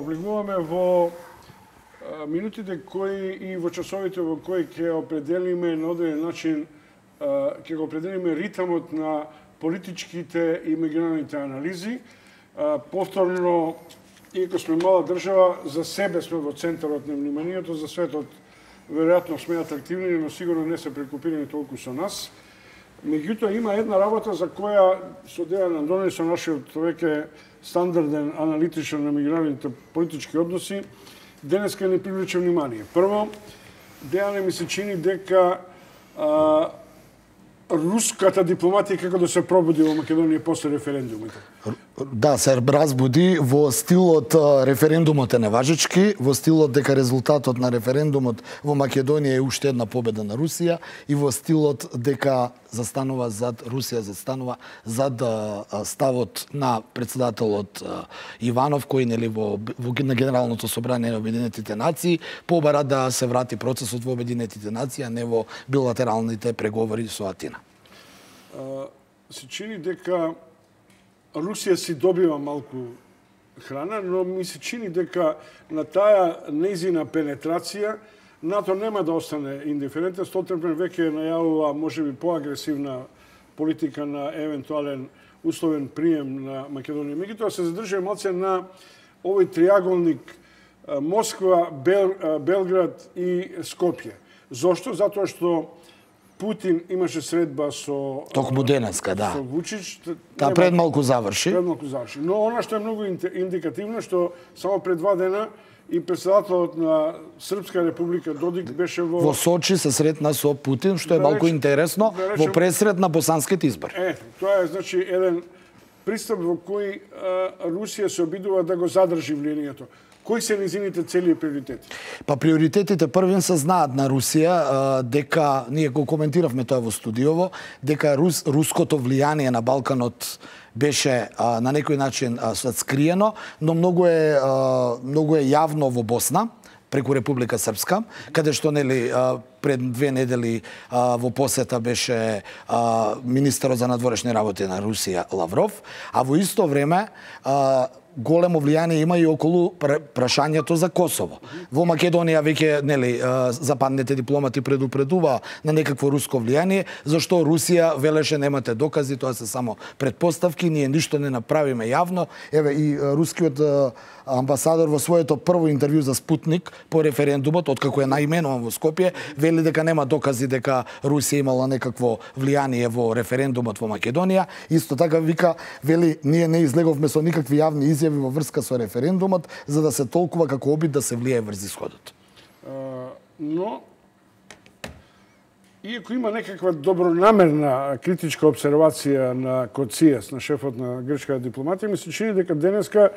Облегуваме во минутите кои и во часовите во кои ќе определиме на одреден начин, ќе го определиме ритмот на политичките и меѓународните анализи. Повторно, иако сме мала држава, за себе сме во центарот на вниманието, за светот веројатно сме атрактивни, но сигурно не се прекупирани толку со нас. Меѓутоа, има една работа за која со Дејан Андоновиќ, со нашиот веќе стандарден аналитичар на меѓународните политички односи, денеска не привлече внимание. Прво, Дејане ми се чини дека руската дипломатија како да се пробуди во Македонија после референдумите. Да, се разбуди во стилот референдумот е неважечки, во стилот дека резултатот на референдумот во Македонија е уште една победа на Русија и во стилот дека застанува зад Русија, застанува зад ставот на председателот Иванов, кој нели на Генералното собрание на Обединетите нации побара да се врати процесот во Обединетите нации, а не во билатералните преговори со Атина. Се чини дека Русија си добива малку храна, но ми се чини дека на таа нејзина пенетрација НАТО нема да остане индиферентен. Столтенберг веќе најавува можеби поагресивна политика на евентуален условен прием на Македонија. Меѓутоа се задржува малце на овој триаголник Москва, Белград и Скопје. Зошто? Затоа што Путин имаше средба со токму денеска, да. Со Вучич. Та пред малку заврши. Но она што е многу индикативно, што само пред 2 дена и председателот на Српска република Додик беше во Сочи се сретна со Путин, што е малку интересно, во пресред на босанските избори. Тоа е значи еден пристап во кој Русија се обидува да го задржи влијанието. Кои се низините цели и приоритети? Па приоритетите првин се знаат на Русија, дека ние го коментиравме тоа во студиово, дека руското влијание на Балканот беше на некој начин скриено, но многу е јавно во Босна, преку Република Српска, каде што нели пред 2 недели во посета беше министерот за надворешни работи на Русија Лавров, а во исто време големо влијание има и околу прашањето за Косово. Во Македонија веќе нели западните дипломати предупредува на некакво руско влијание, зашто Русија велеше немате докази, тоа се само предпоставки, ние ништо не направиме јавно. Еве и рускиот амбасадор во своето прво интервју за Спутник по референдумот, откако е наименуван во Скопје, вели дека нема докази дека Русија имала некакво влијание во референдумот во Македонија. Исто така вика, вели, ние не излеговме со никакви јавни изјави во врска со референдумот, за да се толкува како обид да се влијае врз исходот. Но, иако има некаква добронамерна критичка обсервација на Коцијас, на шефот на грчката дипломатија, ми се чини дека денеска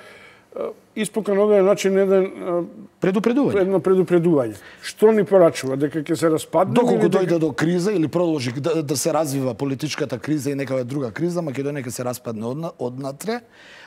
испука на овој начин едно предупредување. Што ни порачува? Дека ќе се распадне? Доколку дојде до криза или продолжи да се развива политичката криза и некава друга криза, Македонија ќе се распадне однатре.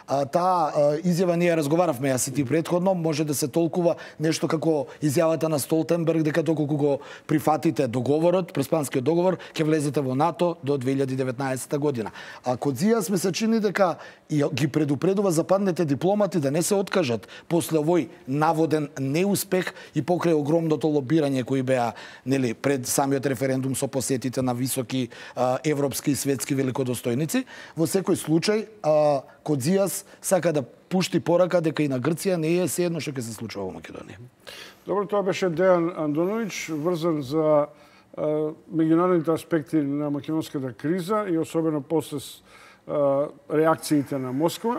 Таа изјава ние разговаравме јас и ти претходно, може да се толкува нешто како изјавата на Столтенберг дека доколку го прифатите договорот, преспанскиот договор, ќе влезете во НАТО до 2019 година. А Коцијас ми се чини дека и ги предупредува западните дипломати да не се откажат после овој наводен неуспех и покрај огромното лобирање кои беа нели пред самиот референдум со посетите на високи европски и светски великодостојници. Во секој случај Коцијас сака да пушти порака дека и на Грција не е сеедно што ќе се случува во Македонија. Добро, тоа беше Дејан Андоновиќ, врзан за меѓународните аспекти на македонската криза и особено после реакциите на Москва.